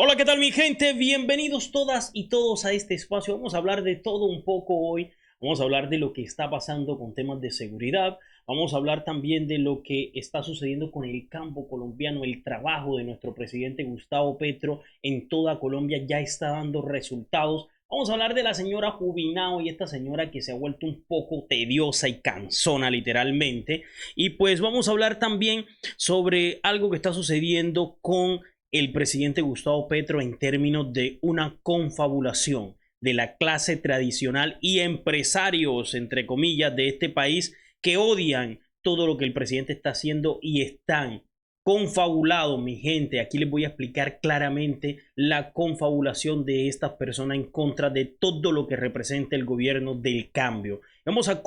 Hola, ¿qué tal mi gente? Bienvenidos todas y todos a este espacio. Vamos a hablar de todo un poco hoy. Vamos a hablar de lo que está pasando con temas de seguridad. Vamos a hablar también de lo que está sucediendo con el campo colombiano. El trabajo de nuestro presidente Gustavo Petro en toda Colombia ya está dando resultados. Vamos a hablar de la señora Jubinao y esta señora que se ha vuelto un poco tediosa y cansona literalmente. Y pues vamos a hablar también sobre algo que está sucediendo con el presidente Gustavo Petro en términos de una confabulación de la clase tradicional y empresarios, entre comillas, de este país que odian todo lo que el presidente está haciendo y están confabulados, mi gente. Aquí les voy a explicar claramente la confabulación de estas personas en contra de todo lo que representa el gobierno del cambio. Vamos a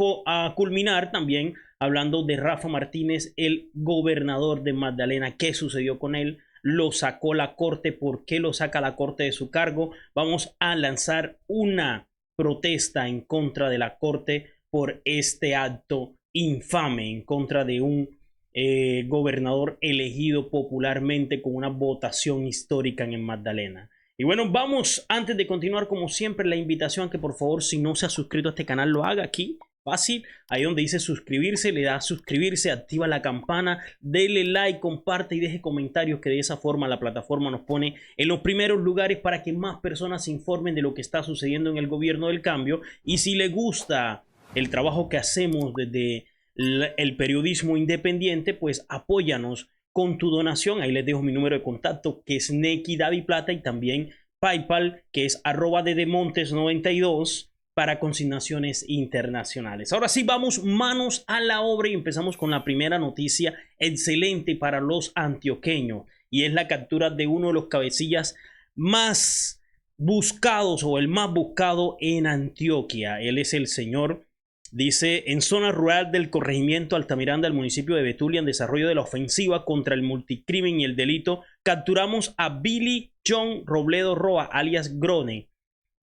culminar también hablando de Rafa Martínez, el gobernador de Magdalena. ¿Qué sucedió con él? Lo sacó la corte, ¿por qué lo saca la corte de su cargo? Vamos a lanzar una protesta en contra de la corte por este acto infame en contra de un gobernador elegido popularmente con una votación histórica en Magdalena. Y bueno, vamos, antes de continuar, como siempre, la invitación a que por favor, si no se ha suscrito a este canal, lo haga aquí. Fácil, ahí donde dice suscribirse, le da a suscribirse, activa la campana, dele like, comparte y deje comentarios, que de esa forma la plataforma nos pone en los primeros lugares para que más personas se informen de lo que está sucediendo en el gobierno del cambio. Y si le gusta el trabajo que hacemos desde el periodismo independiente, pues apóyanos con tu donación. Ahí les dejo mi número de contacto, que es Neki Davi Plata, y también PayPal, que es @dedemontes92 para consignaciones internacionales. Ahora sí, vamos manos a la obra y empezamos con la primera noticia excelente para los antioqueños, y es la captura de uno de los cabecillas más buscados o el más buscado en Antioquia. Él es el señor, dice, en zona rural del corregimiento Altamiranda del municipio de Betulia, en desarrollo de la ofensiva contra el multicrimen y el delito, capturamos a Billy John Robledo Roa, alias Grone,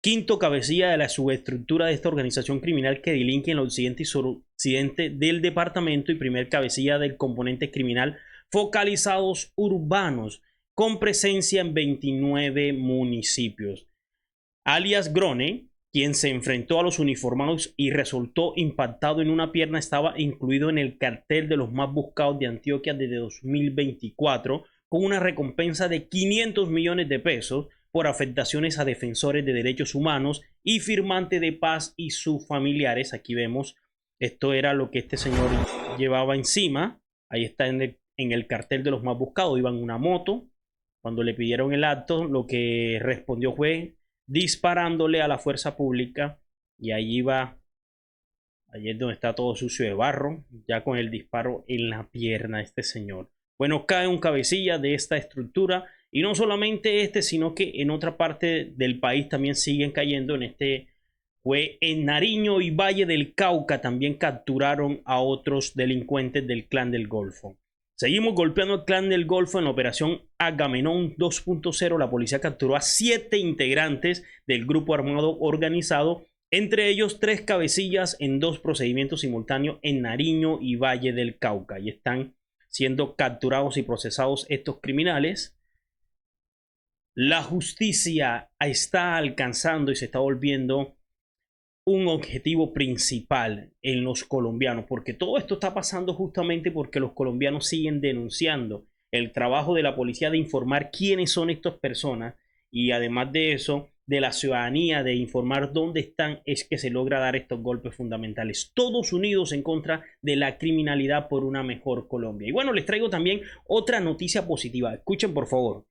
quinto cabecilla de la subestructura de esta organización criminal que delinque en el occidente y suroccidente del departamento, y primer cabecilla del componente criminal focalizados urbanos con presencia en 29 municipios. Alias Grone, quien se enfrentó a los uniformados y resultó impactado en una pierna, estaba incluido en el cartel de los más buscados de Antioquia desde 2024, con una recompensa de 500 millones de pesos por afectaciones a defensores de derechos humanos y firmante de paz y sus familiares. Aquí vemos, esto era lo que este señor llevaba encima. Ahí está en el cartel de los más buscados. Iba en una moto. Cuando le pidieron el acto, lo que respondió fue disparándole a la fuerza pública, y allí va, allí es donde está todo sucio de barro, ya con el disparo en la pierna de este señor. Bueno, cae un cabecilla de esta estructura, y no solamente este, sino que en otra parte del país también siguen cayendo. Fue en Nariño y Valle del Cauca, también capturaron a otros delincuentes del Clan del Golfo. Seguimos golpeando al Clan del Golfo. En la operación Agamenón 2.0, la policía capturó a 7 integrantes del grupo armado organizado, entre ellos 3 cabecillas en 2 procedimientos simultáneos en Nariño y Valle del Cauca. Y están siendo capturados y procesados estos criminales. La justicia está alcanzando y se está volviendo un objetivo principal en los colombianos, porque todo esto está pasando justamente porque los colombianos siguen denunciando el trabajo de la policía de informar quiénes son estas personas, y además de eso, de la ciudadanía de informar dónde están, es que se logra dar estos golpes fundamentales. Todos unidos en contra de la criminalidad por una mejor Colombia. Y bueno, les traigo también otra noticia positiva. Escuchen por favor.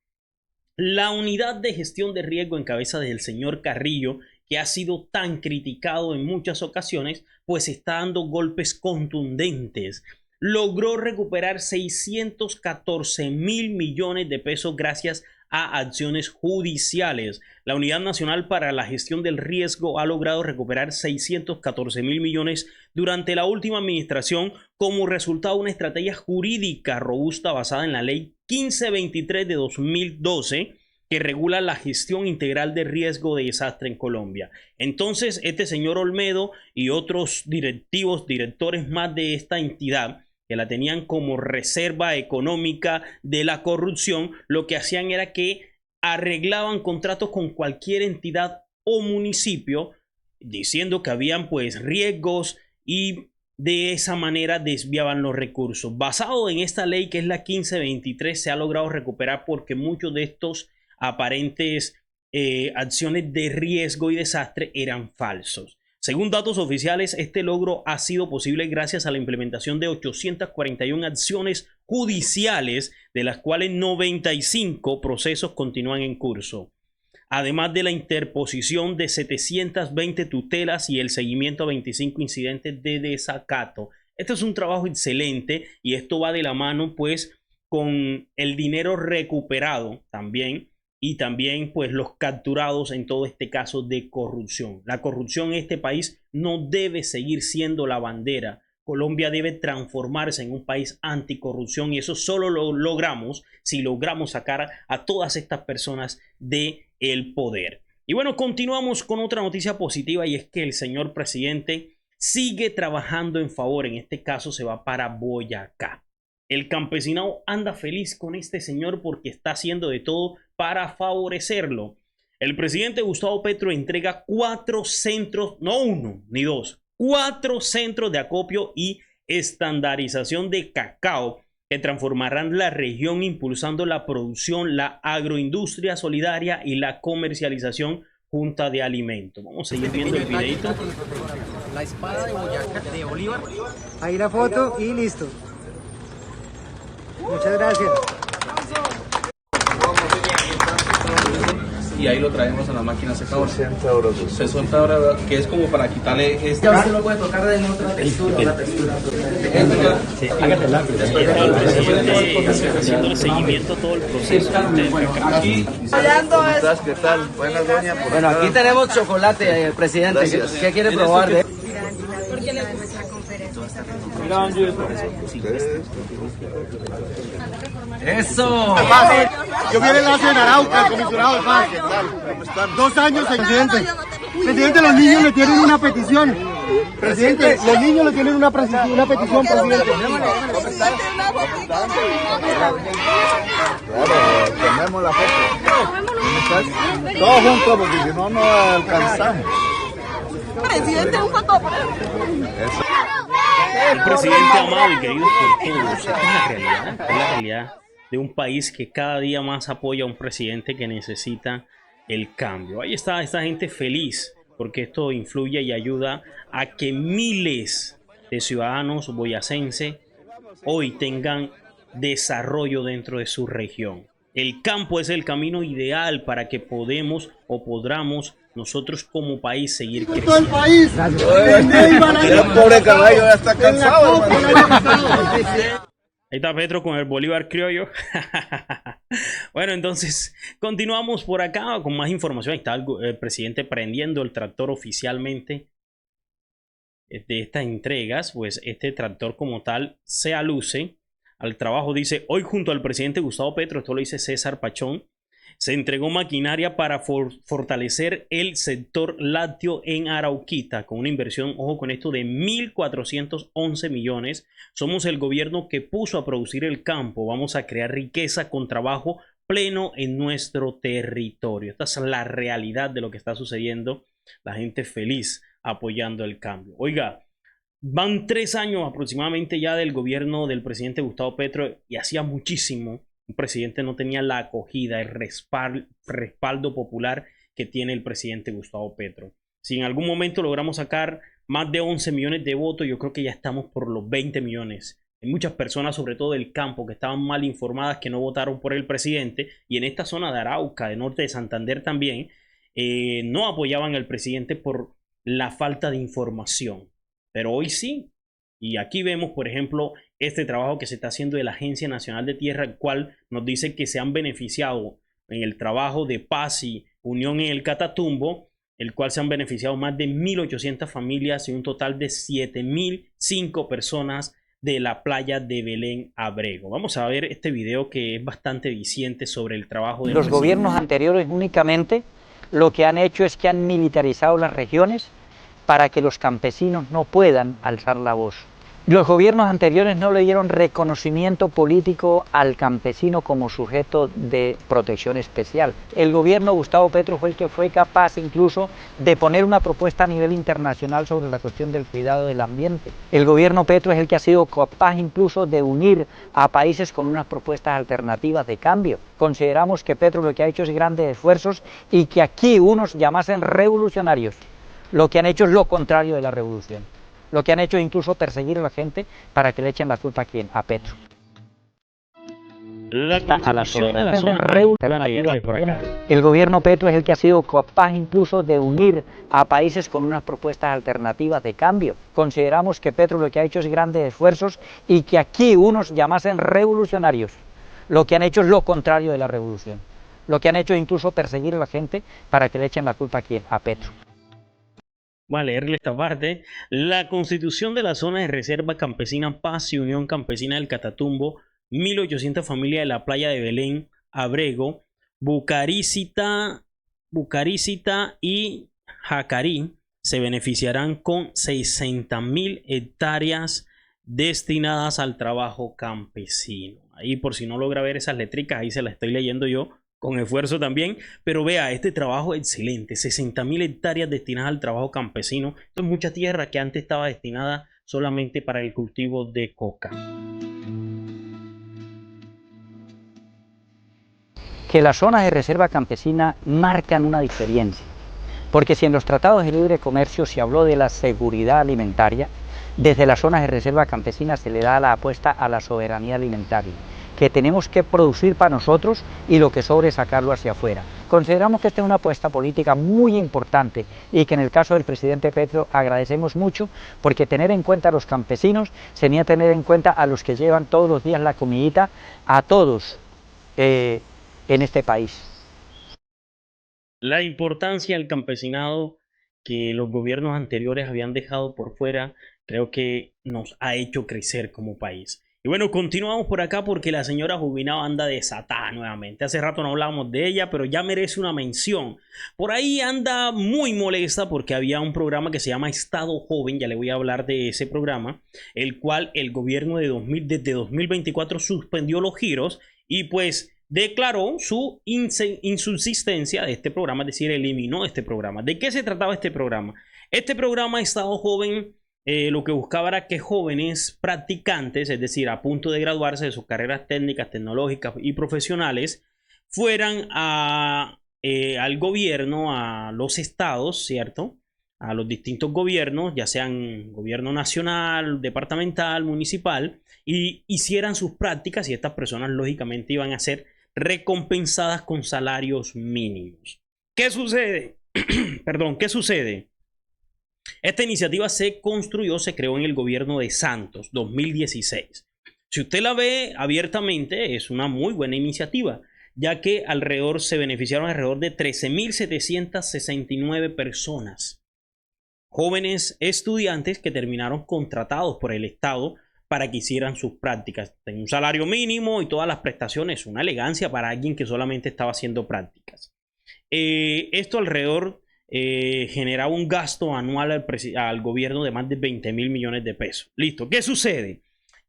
La unidad de gestión de riesgo en cabeza del señor Carrillo, que ha sido tan criticado en muchas ocasiones, pues está dando golpes contundentes. Logró recuperar 614 mil millones de pesos gracias a acciones judiciales. La Unidad Nacional para la Gestión del Riesgo ha logrado recuperar 614 mil millones durante la última administración, como resultado de una estrategia jurídica robusta basada en la ley 1523 de 2012, que regula la gestión integral de riesgo de desastre en Colombia. Entonces, este señor Olmedo y otros directores más de esta entidad, que la tenían como reserva económica de la corrupción, lo que hacían era que arreglaban contratos con cualquier entidad o municipio, diciendo que habían pues riesgos y de esa manera desviaban los recursos. Basado en esta ley, que es la 1523, se ha logrado recuperar porque muchos de estos aparentes acciones de riesgo y desastre eran falsos. Según datos oficiales, este logro ha sido posible gracias a la implementación de 841 acciones judiciales, de las cuales 95 procesos continúan en curso, además de la interposición de 720 tutelas y el seguimiento a 25 incidentes de desacato. Este es un trabajo excelente y esto va de la mano pues con el dinero recuperado también, y también pues los capturados en todo este caso de corrupción. La corrupción en este país no debe seguir siendo la bandera. Colombia debe transformarse en un país anticorrupción y eso solo lo logramos si logramos sacar a todas estas personas del poder. Y bueno, continuamos con otra noticia positiva, y es que el señor presidente sigue trabajando en favor. En este caso se va para Boyacá. El campesinado anda feliz con este señor porque está haciendo de todo para favorecerlo. El presidente Gustavo Petro entrega 4 centros, no 1 ni 2, 4 centros de acopio y estandarización de cacao que transformarán la región, impulsando la producción, la agroindustria solidaria y la comercialización junta de alimentos. Vamos a seguir viendo el videito. La espada de Boyacá, de Bolívar. Ahí la foto y listo. Muchas gracias. Y ahí lo traemos a la máquina secadora. Se suelta ahora, que es como para quitarle este. Ya usted lo puede tocar en otra textura, una textura. Sí, hágatela. El presidente haciendo el seguimiento a todo el proceso. Aquí. ¿Qué tal? Buenas, doña. Bueno, aquí tenemos chocolate, presidente. ¿Qué quiere probar? Porque le gusta conferencia. ¡Eso! Yo vi el enlace en Arauca, el comisionado del FARC. ¿Qué tal? ¿Cómo están? 2 años, presidente. Presidente, los niños le tienen una petición. Presidente, los niños le tienen una petición, presidente. Claro, tomemos la foto. Todos juntos, porque si no, no alcanzamos. Presidente, un fotógrafo. El presidente amado y querido por todos. Esta es la realidad de un país que cada día más apoya a un presidente que necesita el cambio. Ahí está esta gente feliz porque esto influye y ayuda a que miles de ciudadanos boyacenses hoy tengan desarrollo dentro de su región. El campo es el camino ideal para que podamos nosotros como país seguir creciendo. Todo el país. El pobre caballo ya está cansado, hermano. Ahí está Petro con el Bolívar criollo. Bueno, entonces continuamos por acá con más información. Ahí está el presidente prendiendo el tractor oficialmente de estas entregas. Pues este tractor como tal se aluce al trabajo. Dice, hoy junto al presidente Gustavo Petro, esto lo dice César Pachón, se entregó maquinaria para fortalecer el sector lácteo en Arauquita con una inversión, ojo con esto, de 1.411 millones. Somos el gobierno que puso a producir el campo. Vamos a crear riqueza con trabajo pleno en nuestro territorio. Esta es la realidad de lo que está sucediendo. La gente feliz apoyando el cambio. Oiga, van 3 años aproximadamente ya del gobierno del presidente Gustavo Petro y hacía muchísimo un presidente no tenía la acogida, el respaldo popular que tiene el presidente Gustavo Petro. Si en algún momento logramos sacar más de 11 millones de votos, yo creo que ya estamos por los 20 millones. Hay muchas personas, sobre todo del campo, que estaban mal informadas, que no votaron por el presidente, y en esta zona de Arauca, de norte de Santander también, no apoyaban al presidente por la falta de información. Pero hoy sí. Y aquí vemos, por ejemplo, este trabajo que se está haciendo de la Agencia Nacional de Tierra, el cual nos dice que se han beneficiado en el trabajo de paz y unión en el Catatumbo, el cual se han beneficiado más de 1.800 familias y un total de 7.005 personas de la playa de Belén Abrego. Vamos a ver este video que es bastante diciente sobre el trabajo de los gobiernos anteriores. Únicamente lo que han hecho es que han militarizado las regiones para que los campesinos no puedan alzar la voz. Los gobiernos anteriores no le dieron reconocimiento político al campesino como sujeto de protección especial. El gobierno Gustavo Petro fue el que fue capaz incluso de poner una propuesta a nivel internacional sobre la cuestión del cuidado del ambiente. El gobierno Petro es el que ha sido capaz incluso de unir a países con unas propuestas alternativas de cambio. Consideramos que Petro lo que ha hecho es grandes esfuerzos y que aquí unos llamasen revolucionarios. Lo que han hecho es lo contrario de la revolución. Lo que han hecho es incluso perseguir a la gente para que le echen la culpa a quién, a Petro. El gobierno Petro es el que ha sido capaz incluso de unir a países con unas propuestas alternativas de cambio. Consideramos que Petro lo que ha hecho es grandes esfuerzos y que aquí unos llamasen revolucionarios. Lo que han hecho es lo contrario de la revolución. Lo que han hecho es incluso perseguir a la gente para que le echen la culpa a quién, a Petro. Voy a leerle esta parte. La Constitución de la Zona de Reserva Campesina Paz y Unión Campesina del Catatumbo, 1800 familias de la playa de Belén, Abrego, Bucarícita y Jacarí se beneficiarán con 60.000 hectáreas destinadas al trabajo campesino. Ahí, por si no logra ver esas letricas, ahí se las estoy leyendo yo con esfuerzo también, pero vea, este trabajo excelente, 60.000 hectáreas destinadas al trabajo campesino. Esto es mucha tierra que antes estaba destinada solamente para el cultivo de coca. Que las zonas de reserva campesina marcan una diferencia, porque si en los tratados de libre comercio se habló de la seguridad alimentaria, desde las zonas de reserva campesina se le da la apuesta a la soberanía alimentaria, que tenemos que producir para nosotros y lo que sobre sacarlo hacia afuera. Consideramos que esta es una apuesta política muy importante y que en el caso del presidente Petro agradecemos mucho, porque tener en cuenta a los campesinos sería tener en cuenta a los que llevan todos los días la comidita a todos en este país. La importancia del campesinado que los gobiernos anteriores habían dejado por fuera, creo que nos ha hecho crecer como país. Y bueno, continuamos por acá porque la señora Jubinao anda desatada nuevamente. Hace rato no hablábamos de ella, pero ya merece una mención. Por ahí anda muy molesta porque había un programa que se llama Estado Joven, ya le voy a hablar de ese programa, el cual el gobierno desde 2024 suspendió los giros y pues declaró su insubsistencia de este programa, es decir, eliminó este programa. ¿De qué se trataba este programa? Este programa Estado Joven lo que buscaba era que jóvenes practicantes, es decir, a punto de graduarse de sus carreras técnicas, tecnológicas y profesionales, fueran al gobierno, a los estados, ¿cierto? A los distintos gobiernos, ya sean gobierno nacional, departamental, municipal, y hicieran sus prácticas y estas personas lógicamente iban a ser recompensadas con salarios mínimos. ¿Qué sucede? Perdón, ¿qué sucede? Esta iniciativa se creó en el gobierno de Santos, 2016. Si usted la ve abiertamente, es una muy buena iniciativa, ya que se beneficiaron alrededor de 13.769 personas. Jóvenes estudiantes que terminaron contratados por el Estado para que hicieran sus prácticas. Tenía un salario mínimo y todas las prestaciones, una elegancia para alguien que solamente estaba haciendo prácticas. Esto alrededor generaba un gasto anual al gobierno de más de 20.000 millones de pesos. Listo, ¿qué sucede?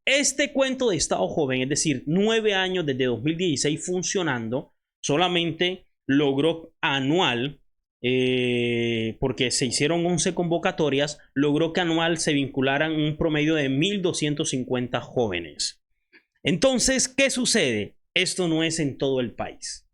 Este cuento de Estado Joven, es decir, 9 años desde 2016 funcionando, solamente logró anual, porque se hicieron 11 convocatorias, logró que anual se vincularan un promedio de 1.250 jóvenes. Entonces, ¿qué sucede? Esto no es en todo el país.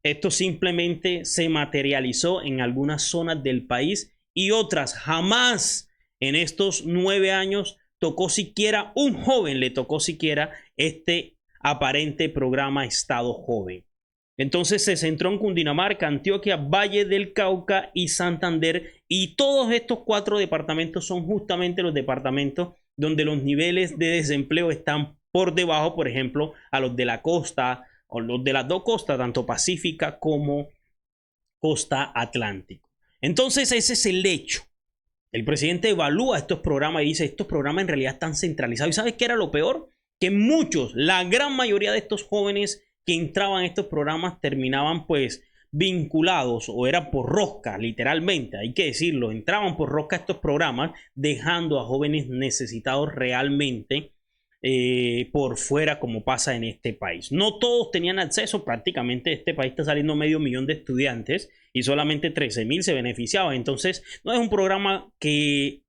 Esto simplemente se materializó en algunas zonas del país y otras. Jamás en estos 9 años tocó siquiera un joven, le tocó siquiera este aparente programa Estado Joven. Entonces se centró en Cundinamarca, Antioquia, Valle del Cauca y Santander. Y todos estos 4 departamentos son justamente los departamentos donde los niveles de desempleo están por debajo, por ejemplo, a los de la costa, o los de las dos costas, tanto Pacífica como costa Atlántico. Entonces ese es el hecho. El presidente evalúa estos programas y dice, estos programas en realidad están centralizados. ¿Y sabes qué era lo peor? Que muchos, la gran mayoría de estos jóvenes que entraban a estos programas terminaban pues vinculados o era por rosca, literalmente, hay que decirlo, entraban por rosca estos programas, dejando a jóvenes necesitados realmente por fuera, como pasa en este país. No todos tenían acceso, prácticamente este país está saliendo 500,000 de estudiantes y solamente 13,000 se beneficiaban. Entonces no es un programa que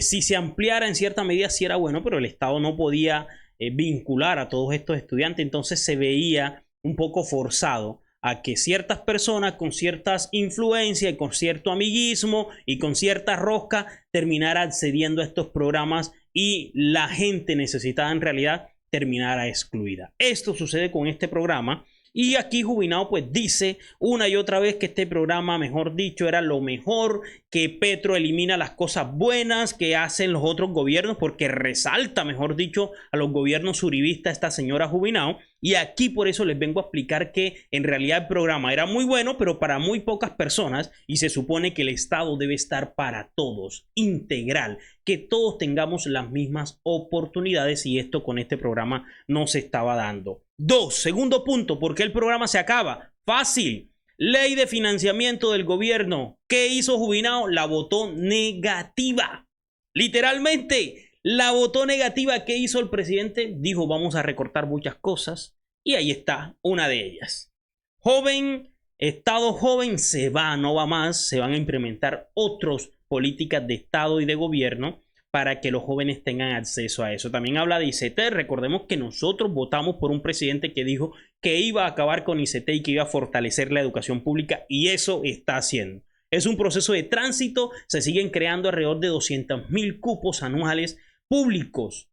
si se ampliara en cierta medida sí era bueno, pero el Estado no podía vincular a todos estos estudiantes, entonces se veía un poco forzado a que ciertas personas con ciertas influencias y con cierto amiguismo y con cierta rosca terminara accediendo a estos programas y la gente necesitada en realidad terminara excluida. Esto sucede con este programa y aquí Jubinao pues dice una y otra vez que este programa, mejor dicho, era lo mejor, que Petro elimina las cosas buenas que hacen los otros gobiernos, porque resalta, mejor dicho, a los gobiernos uribistas esta señora Jubinao. Y aquí por eso les vengo a explicar que en realidad el programa era muy bueno, pero para muy pocas personas, y se supone que el Estado debe estar para todos, integral, que todos tengamos las mismas oportunidades, y esto con este programa no se estaba dando. Segundo punto, ¿por qué el programa se acaba? Fácil. Ley de financiamiento del gobierno. ¿Qué hizo Jubinao? La votó negativa. Literalmente, la votó negativa. ¿Qué hizo el presidente? Dijo, vamos a recortar muchas cosas. Y ahí está una de ellas. Joven, Estado joven se va, no va más. Se van a implementar otras políticas de Estado y de gobierno para que los jóvenes tengan acceso a eso. También habla de ICT. Recordemos que nosotros votamos por un presidente que dijo que iba a acabar con ICT y que iba a fortalecer la educación pública, y eso está haciendo. Es un proceso de tránsito. Se siguen creando alrededor de 200,000 cupos anuales públicos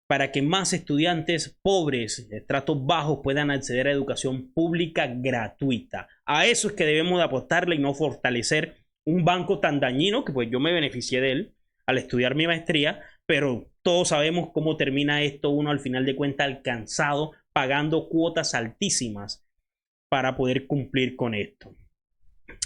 para que más estudiantes pobres, de estratos bajos, puedan acceder a educación pública gratuita. A eso es que debemos de apostarle y no fortalecer un banco tan dañino, que pues yo me beneficié de él al estudiar mi maestría, pero todos sabemos cómo termina esto, uno al final de cuentas alcanzado, pagando cuotas altísimas para poder cumplir con esto.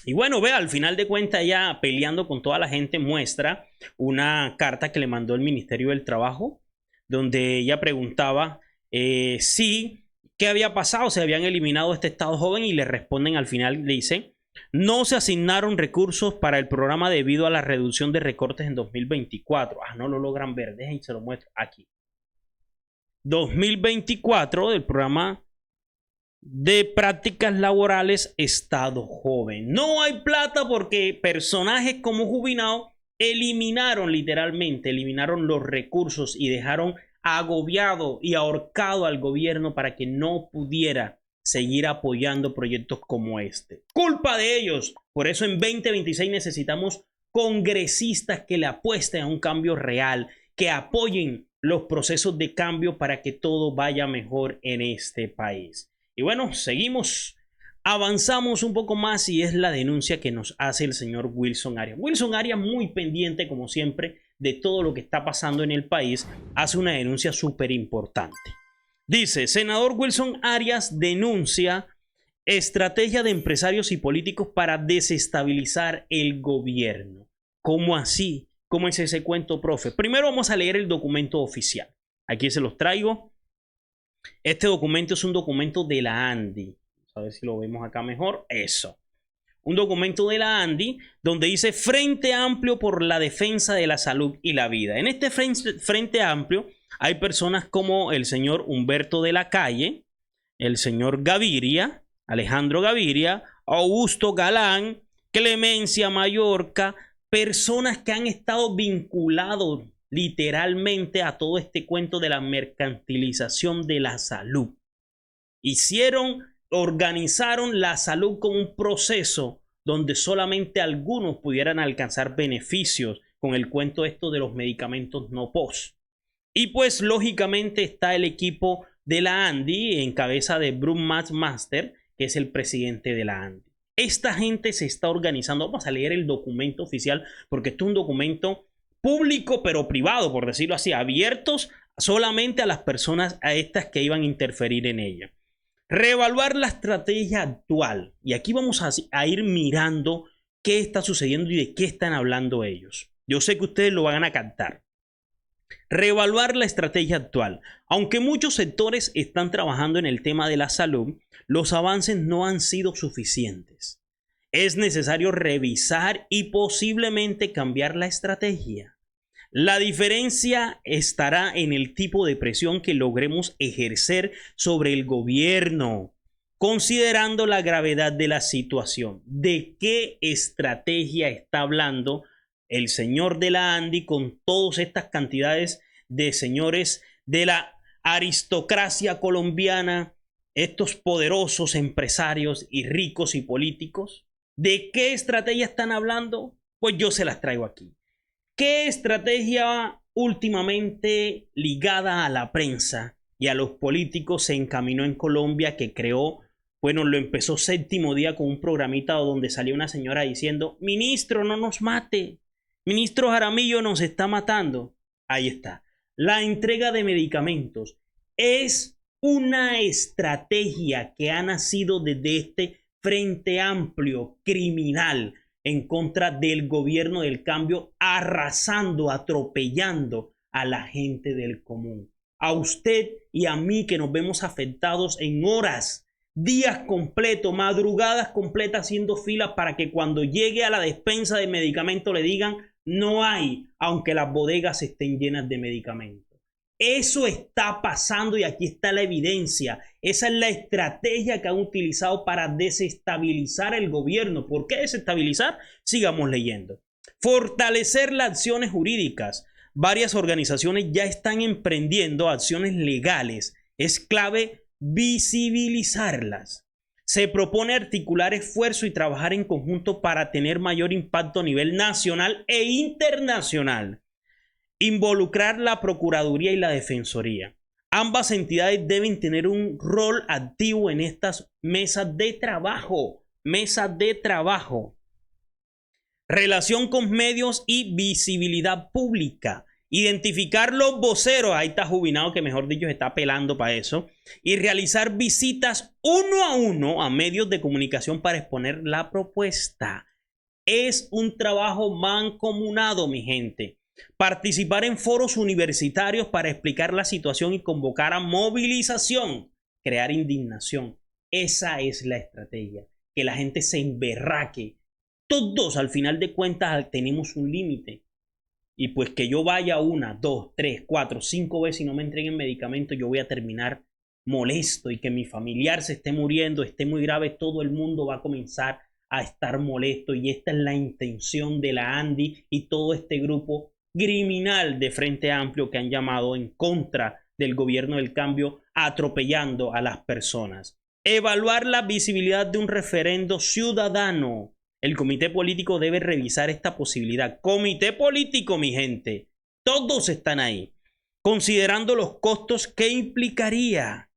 Y bueno, vea, al final de cuentas ya peleando con toda la gente, muestra una carta que le mandó el Ministerio del Trabajo, donde ella preguntaba si qué había pasado, se habían eliminado este Estado joven, y le responden al final, le dicen: no se asignaron recursos para el programa debido a la reducción de recortes en 2024. No lo logran ver, dejen, se lo muestro aquí. 2024 del programa de prácticas laborales Estado joven. No hay plata porque personajes como Jubinao eliminaron, literalmente, eliminaron los recursos y dejaron agobiado y ahorcado al gobierno para que no pudiera seguir apoyando proyectos como este. Culpa de ellos. Por eso en 2026 necesitamos congresistas que le apuesten a un cambio real, que apoyen los procesos de cambio para que todo vaya mejor en este país. Y bueno, seguimos, avanzamos un poco más, y es la denuncia que nos hace el señor Wilson Arias. Wilson Arias, muy pendiente como siempre de todo lo que está pasando en el país, hace una denuncia súper importante. Dice: senador Wilson Arias denuncia estrategia de empresarios y políticos para desestabilizar el gobierno. ¿Cómo así? ¿Cómo es ese cuento, profe? Primero vamos a leer el documento oficial. Aquí se los traigo. Este documento es un documento de la ANDI. A ver si lo vemos acá mejor. Eso. Un documento de la ANDI donde dice: Frente Amplio por la Defensa de la Salud y la Vida. En este Frente Amplio hay personas como el señor Humberto de la Calle, el señor Gaviria, Alejandro Gaviria, Augusto Galán, Clemencia Mallorca, personas que han estado vinculados literalmente a todo este cuento de la mercantilización de la salud. Organizaron la salud como un proceso donde solamente algunos pudieran alcanzar beneficios con el cuento esto de los medicamentos no POS. Y pues lógicamente está el equipo de la ANDI en cabeza de Bruce McMaster, que es el presidente de la ANDI. Esta gente se está organizando. Vamos a leer el documento oficial porque esto es un documento público pero privado, por decirlo así, abiertos solamente a las personas, a estas que iban a interferir en ella. Reevaluar la estrategia actual. Y aquí vamos a ir mirando qué está sucediendo y de qué están hablando ellos. Yo sé que ustedes lo van a captar. Reevaluar la estrategia actual. Aunque muchos sectores están trabajando en el tema de la salud, los avances no han sido suficientes. Es necesario revisar y posiblemente cambiar la estrategia. La diferencia estará en el tipo de presión que logremos ejercer sobre el gobierno, considerando la gravedad de la situación. ¿De qué estrategia está hablando el señor de la ANDI con todas estas cantidades de señores de la aristocracia colombiana, estos poderosos empresarios y ricos y políticos? ¿De qué estrategia están hablando? Pues yo se las traigo aquí. ¿Qué estrategia últimamente ligada a la prensa y a los políticos se encaminó en Colombia, que creó, bueno, lo empezó Séptimo Día con un programita donde salió una señora diciendo: ministro, no nos mate, ministro Jaramillo nos está matando? Ahí está. La entrega de medicamentos es una estrategia que ha nacido desde este Frente Amplio criminal en contra del gobierno del cambio, arrasando, atropellando a la gente del común. A usted y a mí, que nos vemos afectados en horas, días completos, madrugadas completas haciendo filas para que cuando llegue a la despensa de medicamentos le digan: no hay, aunque las bodegas estén llenas de medicamentos. Eso está pasando y aquí está la evidencia. Esa es la estrategia que han utilizado para desestabilizar el gobierno. ¿Por qué desestabilizar? Sigamos leyendo. Fortalecer las acciones jurídicas. Varias organizaciones ya están emprendiendo acciones legales. Es clave visibilizarlas. Se propone articular esfuerzo y trabajar en conjunto para tener mayor impacto a nivel nacional e internacional. Involucrar la Procuraduría y la Defensoría. Ambas entidades deben tener un rol activo en estas mesas de trabajo. Mesas de trabajo. Relación con medios y visibilidad pública. Identificar los voceros. Ahí está Jubilado, que mejor dicho está pelando para eso. Y realizar visitas uno a uno a medios de comunicación para exponer la propuesta. Es un trabajo mancomunado, mi gente. Participar en foros universitarios para explicar la situación y convocar a movilización. Crear indignación. Esa es la estrategia. Que la gente se emberraque. Todos, al final de cuentas, tenemos un límite. Y pues que yo vaya 1, 2, 3, 4, 5 veces y no me entreguen medicamentos, yo voy a terminar molesto. Y que mi familiar se esté muriendo, esté muy grave, todo el mundo va a comenzar a estar molesto. Y esta es la intención de la ANDI y todo este grupo criminal de Frente Amplio que han llamado en contra del gobierno del cambio, atropellando a las personas. Evaluar la visibilidad de un referendo ciudadano. El comité político debe revisar esta posibilidad. Comité político, mi gente. Todos están ahí. Considerando los costos que implicaría.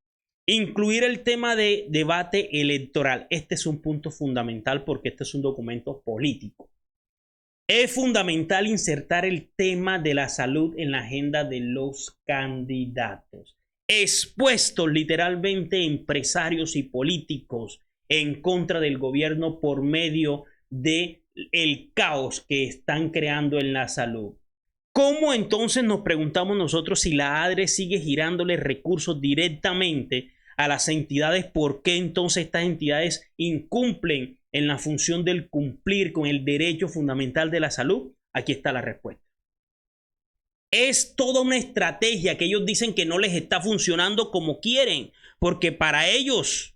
Incluir el tema de debate electoral. Este es un punto fundamental porque este es un documento político. Es fundamental insertar el tema de la salud en la agenda de los candidatos. Expuestos literalmente empresarios y políticos en contra del gobierno por medio del caos que están creando en la salud. ¿Cómo entonces, nos preguntamos nosotros, si la ADRE sigue girándole recursos directamente a las entidades? ¿Por qué entonces estas entidades incumplen en la función del cumplir con el derecho fundamental de la salud? Aquí está la respuesta. Es toda una estrategia que ellos dicen que no les está funcionando como quieren, porque para ellos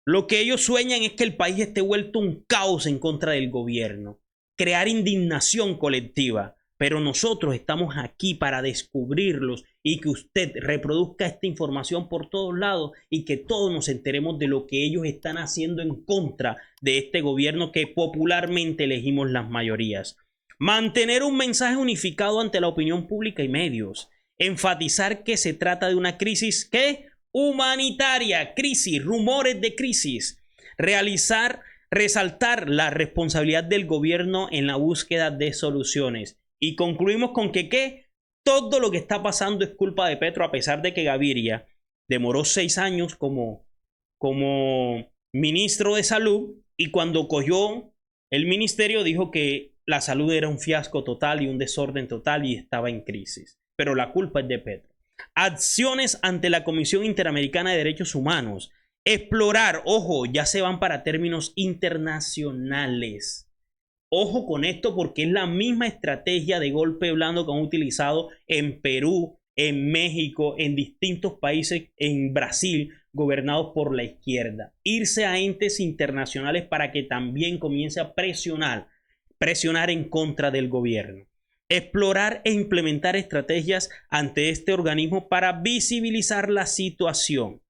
lo que ellos sueñan es que el país esté vuelto un caos en contra del gobierno, crear indignación colectiva. Pero nosotros estamos aquí para descubrirlos y que usted reproduzca esta información por todos lados y que todos nos enteremos de lo que ellos están haciendo en contra de este gobierno que popularmente elegimos las mayorías. Mantener un mensaje unificado ante la opinión pública y medios. Enfatizar que se trata de una crisis humanitaria, crisis, rumores de crisis. Resaltar la responsabilidad del gobierno en la búsqueda de soluciones. Y concluimos con que todo lo que está pasando es culpa de Petro, a pesar de que Gaviria demoró 6 años como ministro de salud, y cuando cogió el ministerio dijo que la salud era un fiasco total y un desorden total y estaba en crisis. pero la culpa es de Petro. Acciones ante la Comisión Interamericana de Derechos Humanos. Explorar, ojo, ya se van para términos internacionales. Ojo con esto porque es la misma estrategia de golpe blando que han utilizado en Perú, en México, en distintos países, en Brasil, gobernados por la izquierda. Irse a entes internacionales para que también comience a presionar en contra del gobierno. Explorar e implementar estrategias ante este organismo para visibilizar la situación.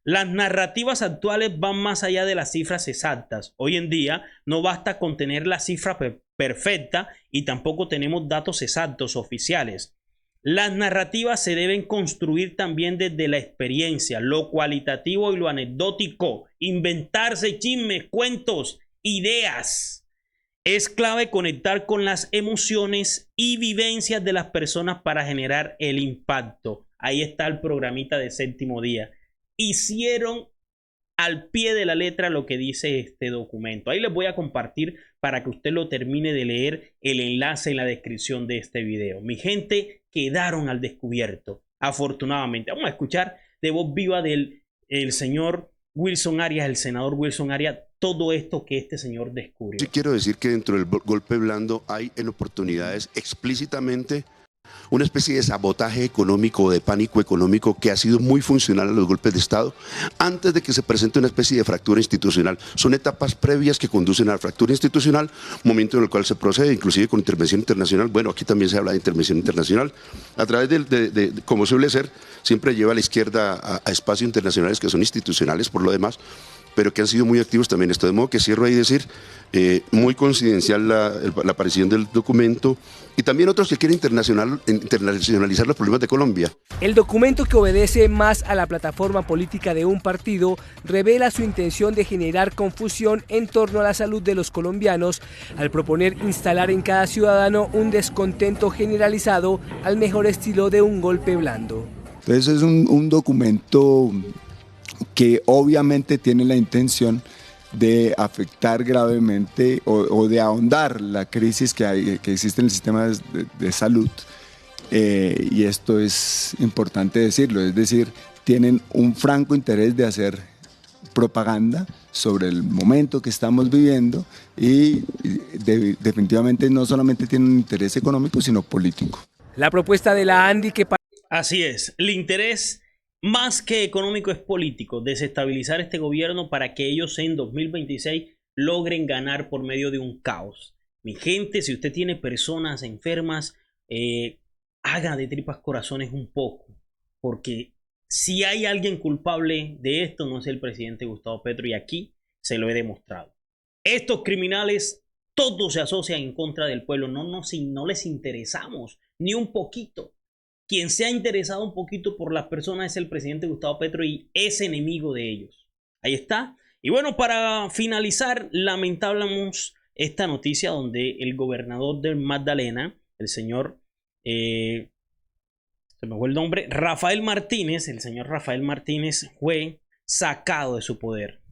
Las narrativas actuales van más allá de las cifras exactas. Hoy en día no basta con tener la cifra perfecta y tampoco tenemos datos exactos oficiales. Las narrativas se deben construir también desde la experiencia, lo cualitativo y lo anecdótico. Inventarse chismes, cuentos, ideas. Es clave conectar con las emociones y vivencias de las personas para generar el impacto. Ahí está el programita de Séptimo Día. Hicieron al pie de la letra lo que dice este documento. Ahí les voy a compartir para que usted lo termine de leer el enlace en la descripción de este video. Mi gente, quedaron al descubierto, afortunadamente. Vamos a escuchar de voz viva del señor Wilson Arias, el senador Wilson Arias, todo esto que este señor descubrió. Sí quiero decir que dentro del golpe blando hay en oportunidades explícitamente una especie de sabotaje económico o de pánico económico que ha sido muy funcional a los golpes de Estado antes de que se presente una especie de fractura institucional. Son etapas previas que conducen a la fractura institucional, momento en el cual se procede, inclusive con intervención internacional. Bueno, aquí también se habla de intervención internacional. A través como suele ser, siempre lleva a la izquierda a espacios internacionales que son institucionales por lo demás, pero que han sido muy activos también esto. De modo que cierro ahí decir, muy coincidencial la aparición del documento y también otros que quieren internacionalizar los problemas de Colombia. El documento, que obedece más a la plataforma política de un partido, revela su intención de generar confusión en torno a la salud de los colombianos al proponer instalar en cada ciudadano un descontento generalizado al mejor estilo de un golpe blando. Entonces es un documento que obviamente tiene la intención de afectar gravemente o de ahondar la crisis que existe en el sistema de salud. Y esto es importante decirlo, es decir, tienen un franco interés de hacer propaganda sobre el momento que estamos viviendo y definitivamente no solamente tienen un interés económico, sino político. La propuesta de la ANDI que... Así es, el interés más que económico es político, desestabilizar este gobierno para que ellos en 2026 logren ganar por medio de un caos. Mi gente, si usted tiene personas enfermas, haga de tripas corazones un poco, porque si hay alguien culpable de esto no es el presidente Gustavo Petro, y aquí se lo he demostrado. Estos criminales todos se asocian en contra del pueblo, no les interesamos ni un poquito. Quien se ha interesado un poquito por las personas es el presidente Gustavo Petro y es enemigo de ellos. Ahí está. Y bueno, para finalizar, lamentamos esta noticia donde el gobernador de Magdalena, el señor, se me fue el nombre, Rafael Martínez, el señor Rafael Martínez fue sacado de su poder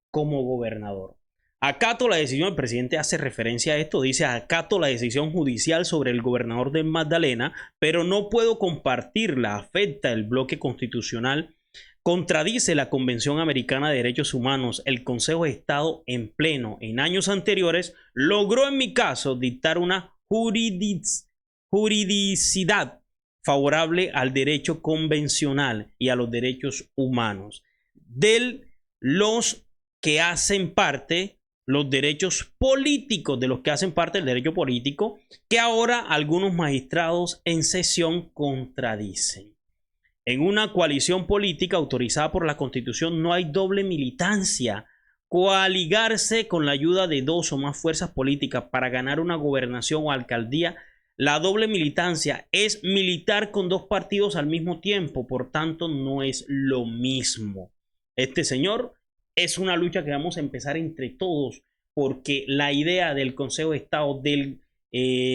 como gobernador. Acato la decisión, el presidente hace referencia a esto, dice: acato la decisión judicial sobre el gobernador de Magdalena, pero no puedo compartirla, afecta el bloque constitucional, contradice la Convención Americana de Derechos Humanos. El Consejo de Estado en pleno en años anteriores logró en mi caso dictar una juridicidad favorable al derecho convencional y a los derechos humanos de los que hacen parte, los derechos políticos de los que hacen parte del derecho político, que ahora algunos magistrados en sesión contradicen. En una coalición política autorizada por la Constitución no hay doble militancia. Coaligarse con la ayuda de dos o más fuerzas políticas para ganar una gobernación o alcaldía, la doble militancia es militar con dos partidos al mismo tiempo, por tanto no es lo mismo. Este señor, es una lucha que vamos a empezar entre todos, porque la idea del Consejo de Estado, de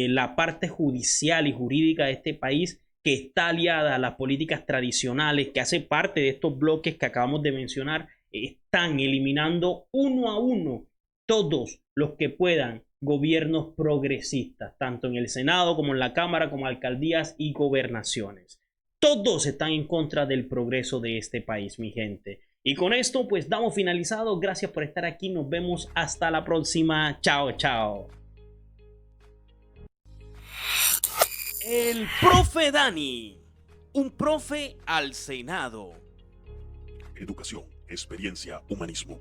la parte judicial y jurídica de este país, que está aliada a las políticas tradicionales, que hace parte de estos bloques que acabamos de mencionar, están eliminando uno a uno todos los que puedan gobiernos progresistas, tanto en el Senado como en la Cámara, como alcaldías y gobernaciones. Todos están en contra del progreso de este país, mi gente. Y con esto pues damos finalizado. Gracias por estar aquí. Nos vemos hasta la próxima. Chao, chao. El profe Dani. Un profe al Senado. Educación, experiencia, humanismo.